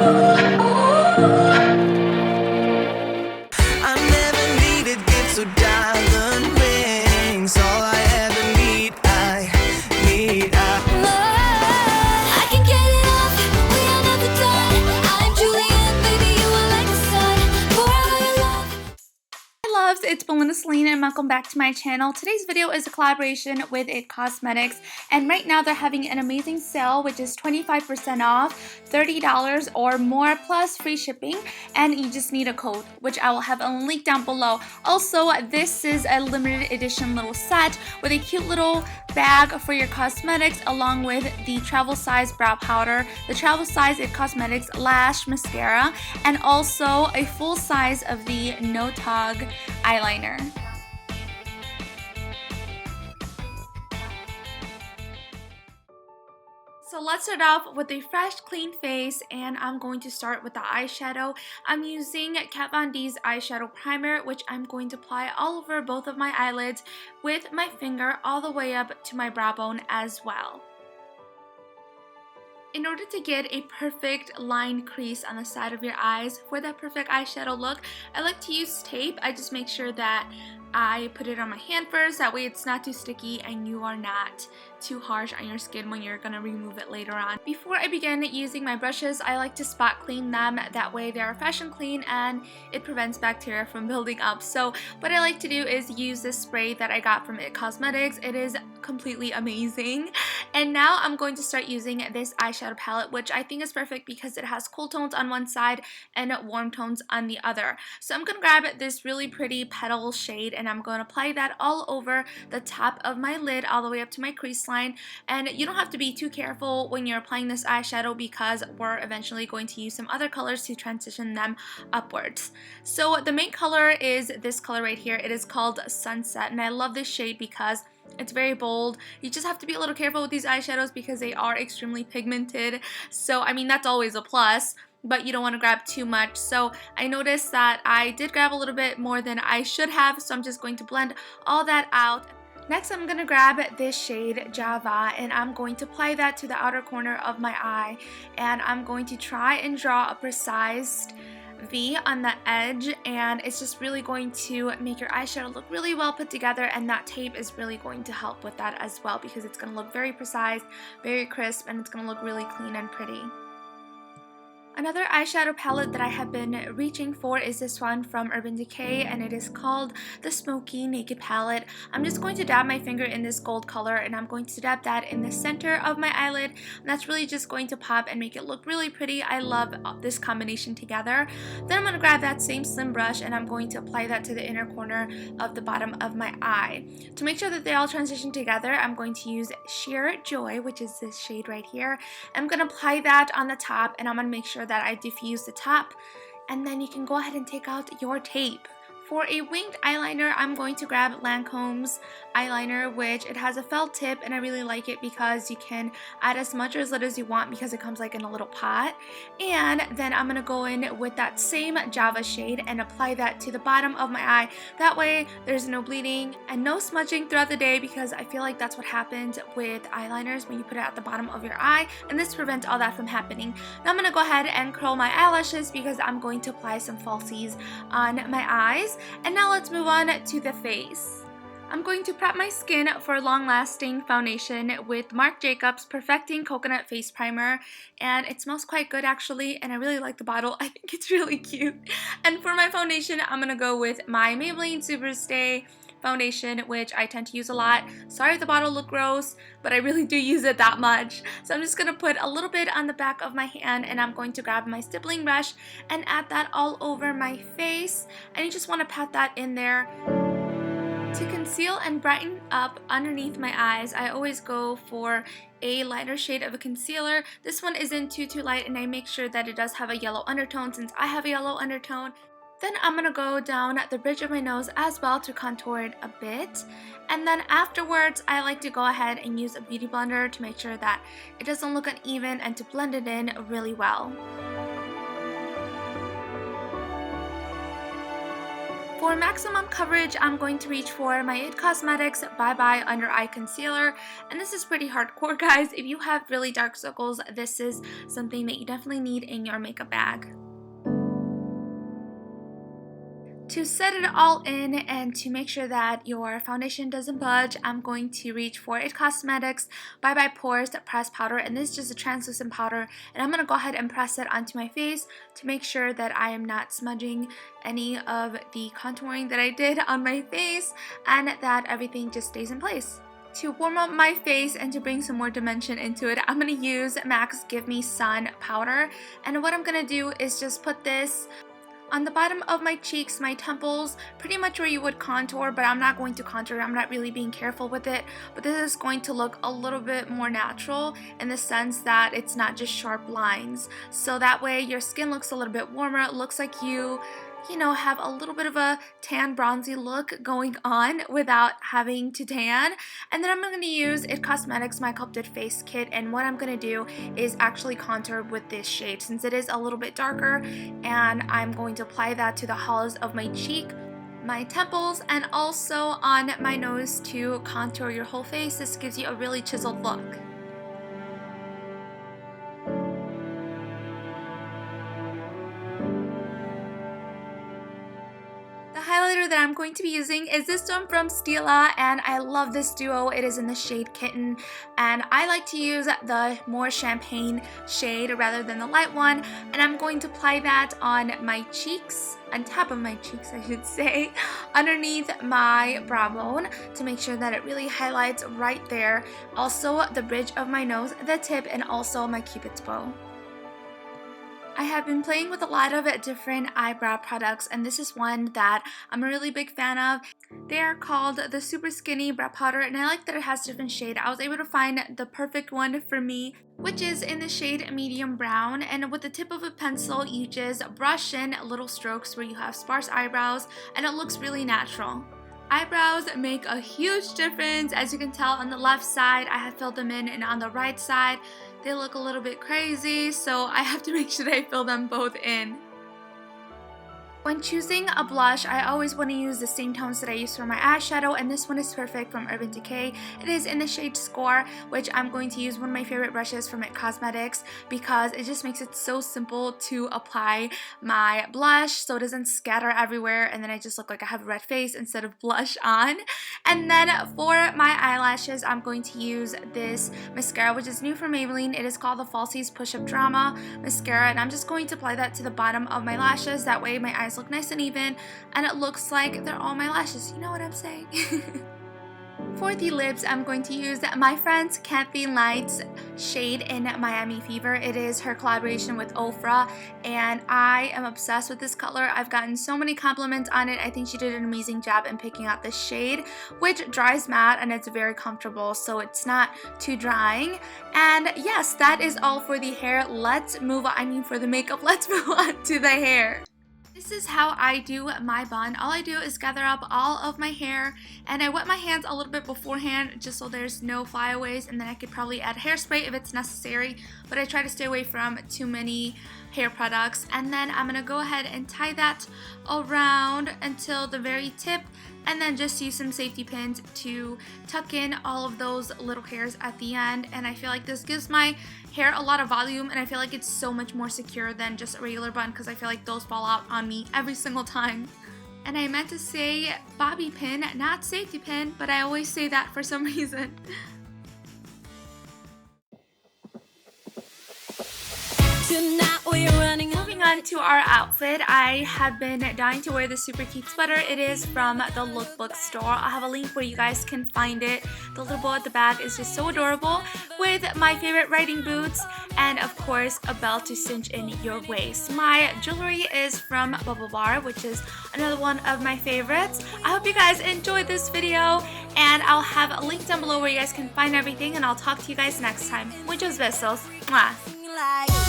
I never needed gifts or diamond rings. All I ever need, I can get it off, we are never done. I'm Juliet, baby, you are like the sun. Forever your love. Hi loves, it's Belinda Selene and welcome back to my channel. Today's video is a collaboration with It Cosmetics, and right now they're having an amazing sale which is 25% off, $30 or more plus free shipping, and you just need a code which I will have a link down below. Also, this is a limited edition little set with a cute little bag for your cosmetics along with the travel size brow powder, the travel size It Cosmetics lash mascara, and also a full size of the No Tug eyeliner. So let's start off with a fresh, clean face, and I'm going to start with the eyeshadow. I'm using Kat Von D's eyeshadow primer, which I'm going to apply all over both of my eyelids with my finger all the way up to my brow bone as well. In order to get a perfect line crease on the side of your eyes for that perfect eyeshadow look, I like to use tape. I just make sure that I put it on my hand first, that way it's not too sticky and you are not too harsh on your skin when you're going to remove it later on. Before I begin using my brushes, I like to spot clean them, that way they are fashion clean and it prevents bacteria from building up. So what I like to do is use this spray that I got from It Cosmetics. It is completely amazing. And now I'm going to start using this eyeshadow palette, which I think is perfect because it has cool tones on one side and warm tones on the other. So I'm going to grab this really pretty petal shade and I'm going to apply that all over the top of my lid all the way up to my crease line. And you don't have to be too careful when you're applying this eyeshadow because we're eventually going to use some other colors to transition them upwards. So the main color is this color right here. It is called Sunset, and I love this shade because it's very bold. You just have to be a little careful with these eyeshadows because they are extremely pigmented. So I mean, that's always a plus, but you don't want to grab too much. So I noticed that I did grab a little bit more than I should have, so I'm just going to blend all that out. Next, I'm going to grab this shade Java and I'm going to apply that to the outer corner of my eye, and I'm going to try and draw a precise V on the edge, and it's just really going to make your eyeshadow look really well put together, and that tape is really going to help with that as well because it's going to look very precise, very crisp, and it's going to look really clean and pretty. Another eyeshadow palette that I have been reaching for is this one from Urban Decay, and it is called the Smoky Naked Palette. I'm just going to dab my finger in this gold color, and I'm going to dab that in the center of my eyelid, and that's really just going to pop and make it look really pretty. I love this combination together. Then I'm going to grab that same slim brush and I'm going to apply that to the inner corner of the bottom of my eye. To make sure that they all transition together, I'm going to use Sheer Joy, which is this shade right here. I'm going to apply that on the top, and I'm going to make sure that I diffuse the top, and then you can go ahead and take out your tape. For a winged eyeliner, I'm going to grab Lancome's eyeliner, which it has a felt tip, and I really like it because you can add as much or as little as you want because it comes like in a little pot. And then I'm going to go in with that same Java shade and apply that to the bottom of my eye. That way there's no bleeding and no smudging throughout the day, because I feel like that's what happens with eyeliners when you put it at the bottom of your eye, and this prevents all that from happening. Now I'm going to go ahead and curl my eyelashes because I'm going to apply some falsies on my eyes. And now let's move on to the face. I'm going to prep my skin for a long-lasting foundation with Marc Jacobs Perfecting Coconut Face Primer, and it smells quite good actually, and I really like the bottle. I think it's really cute. And for my foundation, I'm going to go with my Maybelline Superstay foundation, which I tend to use a lot. Sorry if the bottle looked gross, but I really do use it that much. So I'm just going to put a little bit on the back of my hand, and I'm going to grab my stippling brush and add that all over my face, and you just want to pat that in there. To conceal and brighten up underneath my eyes, I always go for a lighter shade of a concealer. This one isn't too light, and I make sure that it does have a yellow undertone since I have a yellow undertone. Then I'm going to go down the bridge of my nose as well to contour it a bit. And then afterwards, I like to go ahead and use a beauty blender to make sure that it doesn't look uneven and to blend it in really well. For maximum coverage, I'm going to reach for my IT Cosmetics Bye Bye Under Eye Concealer. And this is pretty hardcore, guys. If you have really dark circles, this is something that you definitely need in your makeup bag. To set it all in and to make sure that your foundation doesn't budge, I'm going to reach for IT Cosmetics Bye Bye Pores Press Powder, and this is just a translucent powder, and I'm going to go ahead and press it onto my face to make sure that I am not smudging any of the contouring that I did on my face and that everything just stays in place. To warm up my face and to bring some more dimension into it, I'm going to use MAC's Give Me Sun powder, and what I'm going to do is just put this on the bottom of my cheeks, my temples, pretty much where you would contour, but I'm not going to contour. I'm not really being careful with it, but this is going to look a little bit more natural in the sense that it's not just sharp lines. So that way your skin looks a little bit warmer. It looks like you have a little bit of a tan bronzy look going on without having to tan. And then I'm going to use IT Cosmetics My Sculpted Face Kit, and what I'm going to do is actually contour with this shade since it is a little bit darker, and I'm going to apply that to the hollows of my cheek, my temples, and also on my nose to contour your whole face. This gives you a really chiseled look. Highlighter that I'm going to be using is this one from Stila, and I love this duo. It is in the shade Kitten, and I like to use the more champagne shade rather than the light one, and I'm going to apply that on my cheeks, on top of my cheeks I should say, underneath my brow bone to make sure that it really highlights right there. Also the bridge of my nose, the tip, and also my Cupid's bow. I have been playing with a lot of different eyebrow products, and this is one that I'm a really big fan of. They are called the Super Skinny Brow Powder, and I like that it has different shade. I was able to find the perfect one for me, which is in the shade Medium Brown, and with the tip of a pencil you just brush in little strokes where you have sparse eyebrows, and it looks really natural. Eyebrows make a huge difference. As you can tell, on the left side I have filled them in, and on the right side they look a little bit crazy, so I have to make sure that I fill them both in. When choosing a blush, I always want to use the same tones that I use for my eyeshadow, and this one is perfect from Urban Decay. It is in the shade Score, which I'm going to use one of my favorite brushes from IT Cosmetics because it just makes it so simple to apply my blush so it doesn't scatter everywhere and then I just look like I have a red face instead of blush on. And then for my eyelashes, I'm going to use this mascara, which is new from Maybelline. It is called the Falsies Push Up Drama Mascara, and I'm just going to apply that to the bottom of my lashes. That way my eyes look nice and even, and it looks like they're all my lashes. You know what I'm saying? For the lips, I'm going to use my friend's KathleenLight's shade in Miami Fever. It is her collaboration with Ofra, and I am obsessed with this color. I've gotten so many compliments on it. I think she did an amazing job in picking out this shade, which dries matte and it's very comfortable, so it's not too drying. And yes, that is all for the hair. For the makeup, let's move on to the hair. This is how I do my bun. All I do is gather up all of my hair, and I wet my hands a little bit beforehand just so there's no flyaways, and then I could probably add hairspray if it's necessary, but I try to stay away from too many hair products. And then I'm going to go ahead and tie that around until the very tip, and then just use some safety pins to tuck in all of those little hairs at the end. And I feel like this gives my hair a lot of volume, and I feel like it's so much more secure than just a regular bun because I feel like those fall out on me every single time. And I meant to say bobby pin, not safety pin, but I always say that for some reason. Tonight we're running. Moving on to our outfit, I have been dying to wear this super cute sweater. It is from the Lookbook store. I'll have a link where you guys can find it. The little bow at the back is just so adorable, with my favorite riding boots and of course a belt to cinch in your waist. My jewelry is from Bubble Bar, which is another one of my favorites. I hope you guys enjoyed this video, and I'll have a link down below where you guys can find everything, and I'll talk to you guys next time. Muchos besos. Mwah.